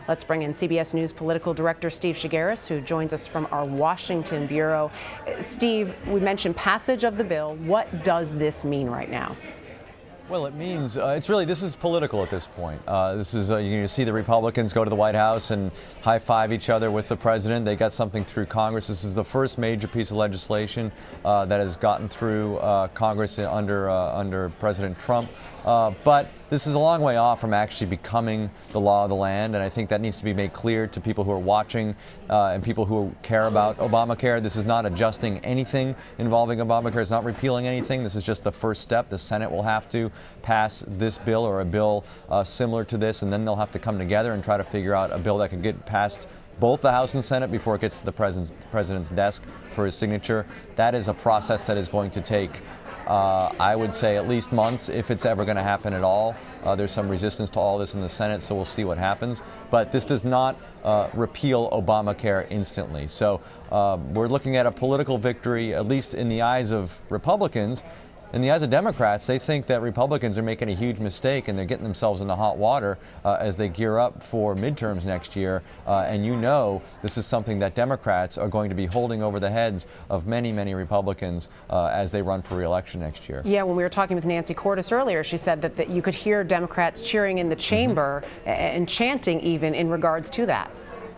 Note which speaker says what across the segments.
Speaker 1: Let's bring in CBS News political director Steve Chaggaris, who joins us from our Washington bureau. Steve, we mentioned passage of the bill. What does this mean right now?
Speaker 2: Well, it means this is political at this point. This is you're going to see the Republicans go to the White House and high five each other with the president. They got something through Congress. This is the first major piece of legislation that has gotten through Congress under President Trump. But this is a long way off from actually becoming the law of the land, and I think that needs to be made clear to people who are watching and people who care about Obamacare. This is not adjusting anything involving Obamacare. It's not repealing anything. This is just the first step. The Senate will have to pass this bill or a bill similar to this, and then they'll have to come together and try to figure out a bill that can get passed both the House and Senate before it gets to the president's desk for his signature. That is a process that is going to take I would say at least months, if it's ever going to happen at all. There's some resistance to all this in the Senate, so we'll see what happens. But this does not repeal Obamacare instantly. So we're looking at a political victory, at least in the eyes of Republicans. In the eyes of Democrats, they think that Republicans are making a huge mistake and they're getting themselves into hot water as they gear up for midterms next year. And this is something that Democrats are going to be holding over the heads of many, many Republicans as they run for re-election next year.
Speaker 1: Yeah, when we were talking with Nancy Cordes earlier, she said that you could hear Democrats cheering in the chamber and chanting even in regards to that.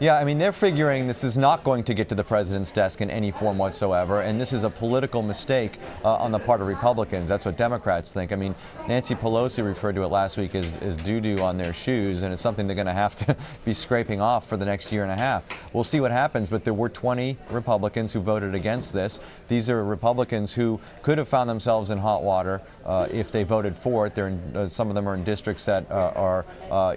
Speaker 2: Yeah, I mean, they're figuring this is not going to get to the president's desk in any form whatsoever, and this is a political mistake on the part of Republicans. That's what Democrats think. I mean, Nancy Pelosi referred to it last week as doo-doo on their shoes, and it's something they're going to have to be scraping off for the next year and a half. We'll see what happens, but there were 20 Republicans who voted against this. These are Republicans who could have found themselves in hot water if they voted for it. Some of them are in districts that are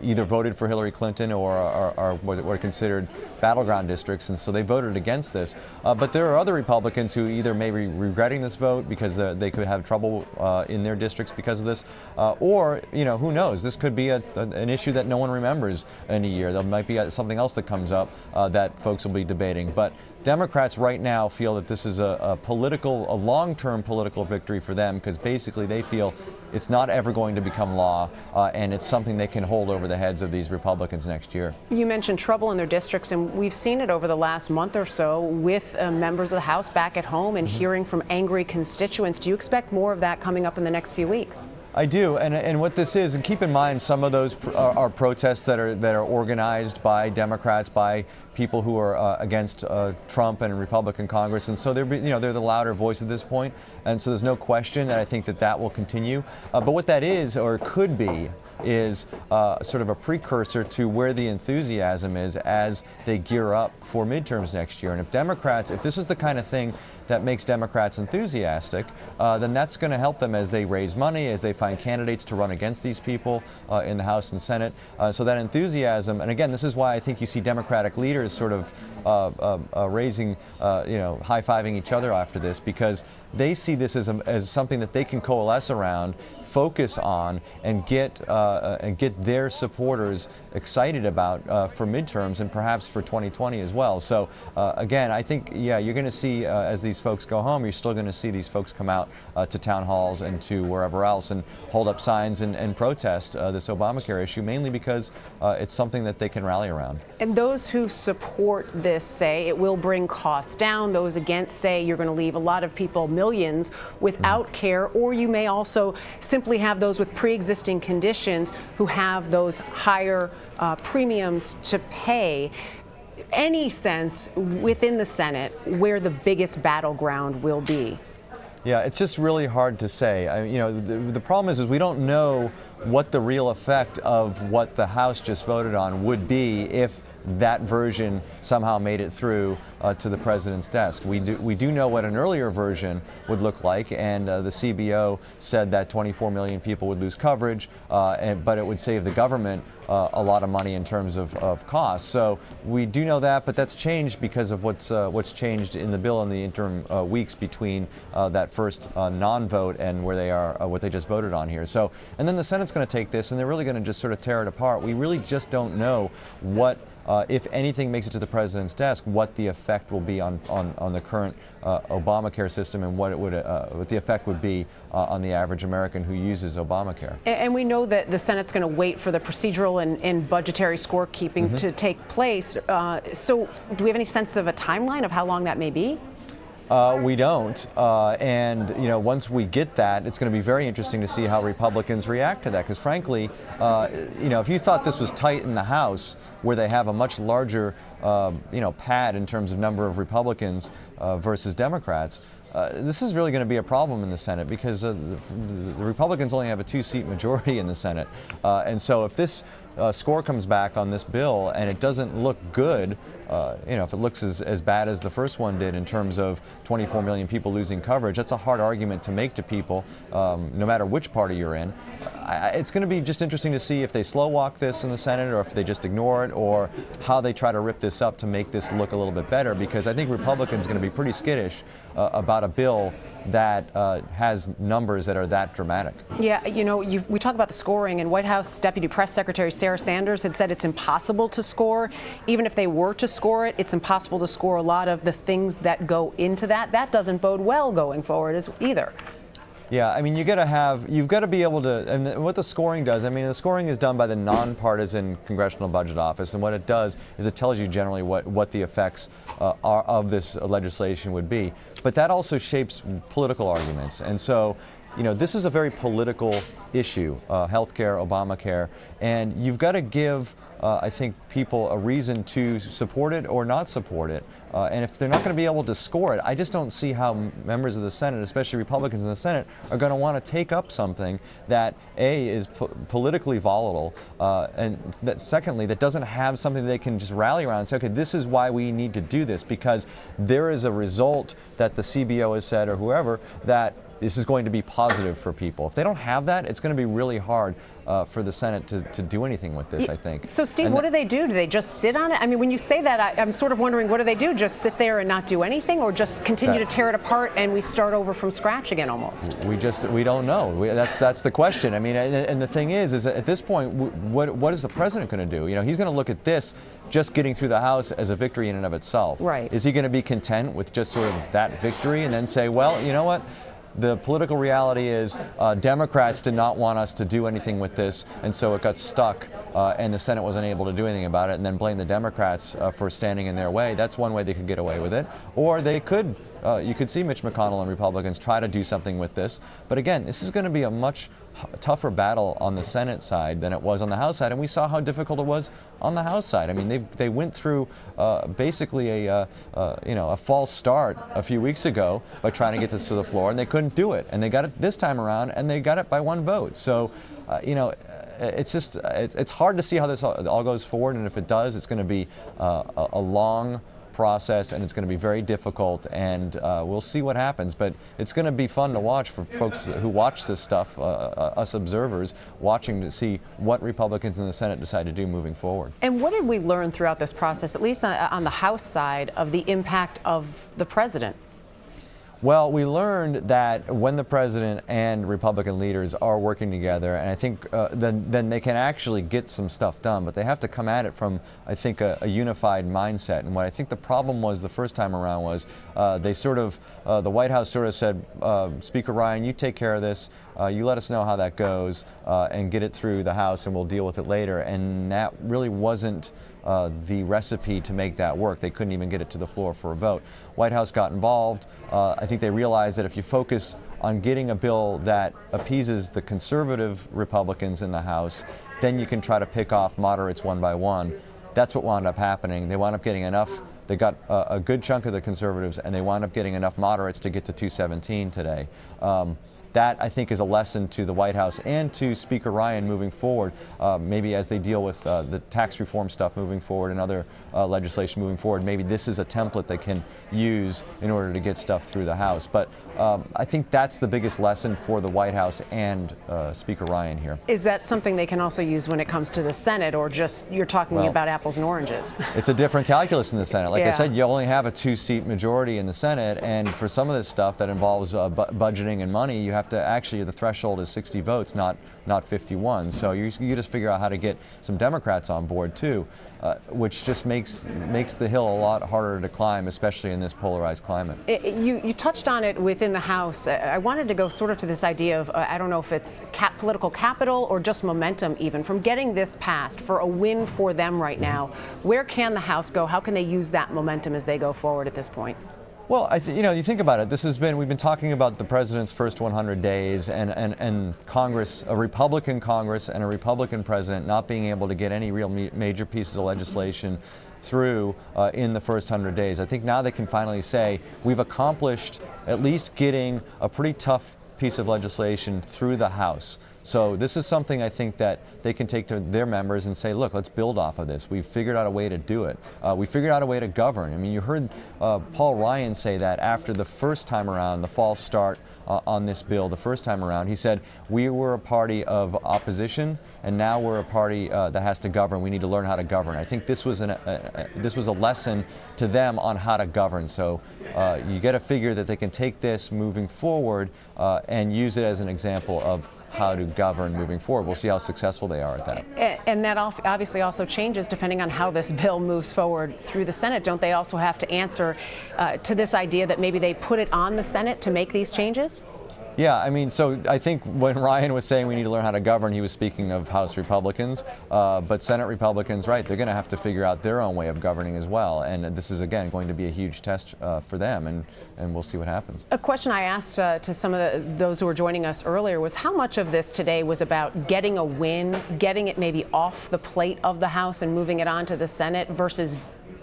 Speaker 2: either voted for Hillary Clinton or are what are considered battleground districts, and so they voted against this. But there are other Republicans who either may be regretting this vote because they could have trouble in their districts because of this, or who knows? This could be an issue that no one remembers in a year. There might be something else that comes up that folks will be debating. But Democrats right now feel that this is a long-term political victory for them because basically they feel it's not ever going to become law, and it's something they can hold over the heads of these Republicans next year.
Speaker 1: You mentioned trouble in their districts, and we've seen it over the last month or so with members of the House back at home and hearing from angry constituents. Do you expect more of that coming up in the next few weeks?
Speaker 2: I do, and what this is, and keep in mind, some of those are protests that are organized by Democrats, by people who are against Trump and Republican Congress, and so they're the louder voice at this point, and so there's no question that I think that will continue. But what that is, or could be, is sort of a precursor to where the enthusiasm is as they gear up for midterms next year. And if this is the kind of thing that makes Democrats enthusiastic, then that's going to help them as they raise money, as they find candidates to run against these people in the House and Senate. So that enthusiasm, and again, this is why I think you see Democratic leaders sort of raising, high-fiving each other after this, because they see this as something that they can coalesce around, focus on, and get their supporters excited about for midterms and perhaps for 2020 as well. So again, I think, you're going to see as these folks go home, you're still going to see these folks come out to town halls and to wherever else and hold up signs and protest this Obamacare issue, mainly because it's something that they can rally around.
Speaker 1: And those who support this say it will bring costs down. Those against say you're going to leave a lot of people, millions, without care, or you may also simply have those with pre-existing conditions who have those higher premiums to pay. Any sense within the Senate where the biggest battleground will be?
Speaker 2: Yeah, it's just really hard to say. The problem is we don't know what the real effect of what the House just voted on would be if that version somehow made it through to the president's desk. We do know what an earlier version would look like, and the CBO said that 24 million people would lose coverage, but it would save the government a lot of money in terms of costs. So we do know that, but that's changed because of what's changed in the bill in the interim weeks between that first non-vote and where they are, what they just voted on here. So, and then the Senate's going to take this, and they're really going to just sort of tear it apart. We really just don't know what if anything makes it to the president's desk, what the effect will be on the current Obamacare system and what the effect would be on the average American who uses Obamacare.
Speaker 1: And we know that the Senate's going to wait for the procedural and budgetary scorekeeping to take place. So do we have any sense of a timeline of how long that may be?
Speaker 2: We don't, and once we get that, it's going to be very interesting to see how Republicans react to that. Because frankly, if you thought this was tight in the House, where they have a much larger, pad in terms of number of Republicans versus Democrats, this is really going to be a problem in the Senate because the Republicans only have a 2-seat majority in the Senate, and so if this score comes back on this bill and it doesn't look good, if it looks as bad as the first one did in terms of 24 million people losing coverage, that's a hard argument to make to people, no matter which party you're in. It's going to be just interesting to see if they slow walk this in the Senate or if they just ignore it or how they try to rip this up to make this look a little bit better, because I think Republicans are going to be pretty skittish about a bill that has numbers that are that dramatic.
Speaker 1: Yeah, we talk about the scoring, and White House Deputy Press Secretary Sarah Sanders had said it's impossible to score. Even if they were to score it, it's impossible to score a lot of the things that go into that. That doesn't bode well going forward either.
Speaker 2: Yeah, I mean, you've got to be able to, and what the scoring does, the scoring is done by the nonpartisan Congressional Budget Office, and what it does is it tells you generally what the effects are of this legislation would be. But that also shapes political arguments, and so, this is a very political issue, healthcare, Obamacare, and you've got to give, I think, people a reason to support it or not support it. And if they're not going to be able to score it, I just don't see how members of the Senate, especially Republicans in the Senate, are going to want to take up something that, A, is politically volatile, and that, secondly, that doesn't have something they can just rally around and say, okay, this is why we need to do this, because there is a result that the CBO has said, or whoever, that this is going to be positive for people. If they don't have that, it's going to be really hard for the Senate to do anything with this, I think.
Speaker 1: So, Steve, what do they do? Do they just sit on it? I mean, when you say that, I'm sort of wondering, what do they do? Just sit there and not do anything, or just continue to tear it apart and we start over from scratch again almost? We don't know. That's the question. I mean, and the thing is at this point, what is the president going to do? He's going to look at this just getting through the House as a victory in and of itself. Right.
Speaker 2: Is he going to be content with just sort of that victory and then say, well, you know what? The political reality is Democrats did not want us to do anything with this, and so it got stuck, and the Senate wasn't able to do anything about it, and then blame the Democrats for standing in their way. That's one way they could get away with it. Or they could, you could see Mitch McConnell and Republicans try to do something with this. But again, this is going to be a much tougher battle on the Senate side than it was on the House side, and we saw how difficult it was on the House side. I mean, they went through basically a false start a few weeks ago by trying to get this to the floor, and they couldn't do it. And they got it this time around, and they got it by one vote. So, it's hard to see how this all goes forward, and if it does, it's going to be a long process, and it's going to be very difficult, and we'll see what happens. But it's going to be fun to watch for folks who watch this stuff, us observers, watching to see what Republicans in the Senate decide to do moving forward.
Speaker 1: And what did we learn throughout this process, at least on the House side, of the impact of the president?
Speaker 2: Well, we learned that when the president and Republican leaders are working together, and I think then they can actually get some stuff done, but they have to come at it from, I think, a unified mindset. And what I think the problem was the first time around was they sort of, the White House sort of said, Speaker Ryan, you take care of this. You let us know how that goes and get it through the House, and we'll deal with it later. And that really wasn't the recipe to make that work. They couldn't even get it to the floor for a vote. White House got involved. I think they realized that if you focus on getting a bill that appeases the conservative Republicans in the House, then you can try to pick off moderates one by one. That's what wound up happening. They wound up getting enough. They got a good chunk of the conservatives, and they wound up getting enough moderates to get to 217 today. That, I think, is a lesson to the White House and to Speaker Ryan moving forward, maybe as they deal with the tax reform stuff moving forward and other legislation moving forward. Maybe this is a template they can use in order to get stuff through the House. But I think that's the biggest lesson for the White House and Speaker Ryan here.
Speaker 1: Is that something they can also use when it comes to the Senate, or just you're talking about apples and oranges?
Speaker 2: It's a different calculus in the Senate. Like
Speaker 1: Yeah.
Speaker 2: I said, you only have a 2-seat majority in the Senate, and for some of this stuff that involves budgeting and money, you have to actually, the threshold is 60 votes, not 51. So you just figure out how to get some Democrats on board too, which just makes the hill a lot harder to climb, especially in this polarized climate.
Speaker 1: You touched on it within the House. I wanted to go sort of to this idea of, I don't know if it's political capital or just momentum even, from getting this passed for a win for them right now. Where can the House go? How can they use that momentum as they go forward at this point?
Speaker 2: Well, you think about it. We've been talking about the president's first 100 days and Congress, a Republican Congress and a Republican president not being able to get any real major pieces of legislation through in the first 100 days. I think now they can finally say we've accomplished at least getting a pretty tough piece of legislation through the House. So this is something I think that they can take to their members and say, look, let's build off of this. We've figured out a way to do it. We figured out a way to govern. I mean, you heard Paul Ryan say that after the first time around, the false start on this bill, the first time around. He said, we were a party of opposition, and now we're a party that has to govern. We need to learn how to govern. I think this was a lesson to them on how to govern. So you got to figure that they can take this moving forward and use it as an example of how to govern moving forward. We'll see how successful they are at that.
Speaker 1: And that obviously also changes depending on how this bill moves forward through the Senate. Don't they also have to answer to this idea that maybe they put it on the Senate to make these changes?
Speaker 2: Yeah, I mean, so I think when Ryan was saying we need to learn how to govern, he was speaking of House Republicans, but Senate Republicans, right, they're going to have to figure out their own way of governing as well. And this is, again, going to be a huge test for them, and we'll see what happens. A
Speaker 1: question I asked to some of those who were joining us earlier was how much of this today was about getting a win, getting it maybe off the plate of the House and moving it on to the Senate versus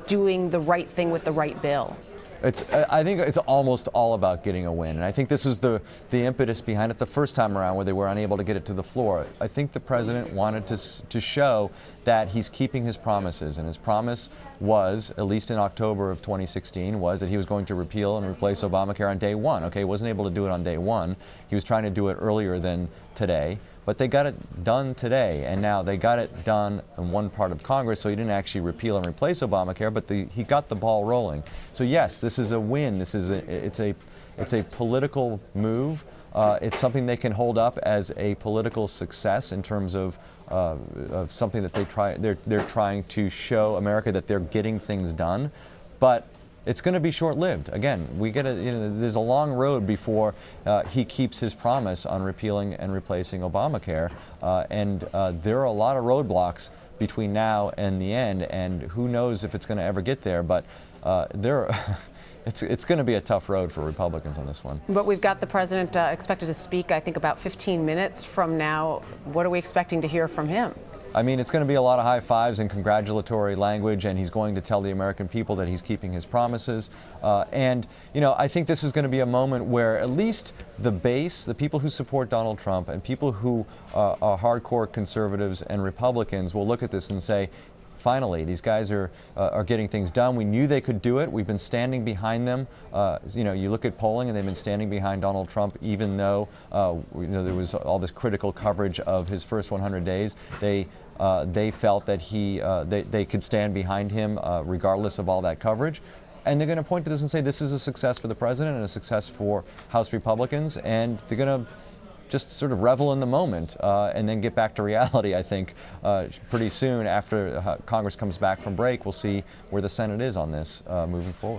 Speaker 1: doing the right thing with the right bill?
Speaker 2: I think it's almost all about getting a win, and I think this is the impetus behind it the first time around where they were unable to get it to the floor. I think the president wanted to show that he's keeping his promises, and his promise was, at least in October of 2016, was that he was going to repeal and replace Obamacare on day one. Okay, he wasn't able to do it on day one. He was trying to do it earlier than today. But they got it done today, and now they got it done in one part of Congress, so he didn't actually repeal and replace Obamacare, but he got the ball rolling. So yes, this is a win. It's a political move. It's something they can hold up as a political success in terms of something that they're trying to show America that they're getting things done. But it's going to be short-lived. Again, there's a long road before he keeps his promise on repealing and replacing Obamacare, and there are a lot of roadblocks between now and the end, and who knows if it's going to ever get there. But it's going to be a tough road for Republicans on this one.
Speaker 1: But we've got the president expected to speak, I think, about 15 minutes from now. What are we expecting to hear from him?
Speaker 2: I mean, it's going to be a lot of high fives and congratulatory language, and he's going to tell the American people that he's keeping his promises. And I think this is going to be a moment where at least the base, the people who support Donald Trump and people who are hardcore conservatives and Republicans will look at this and say, finally, these guys are getting things done. We knew they could do it. We've been standing behind them. You look at polling, and they've been standing behind Donald Trump, even though there was all this critical coverage of his first 100 days. They felt that they could stand behind him regardless of all that coverage. And they're going to point to this and say this is a success for the president and a success for House Republicans, and they're going to just sort of revel in the moment and then get back to reality, I think, pretty soon after Congress comes back from break. We'll see where the Senate is on this moving forward.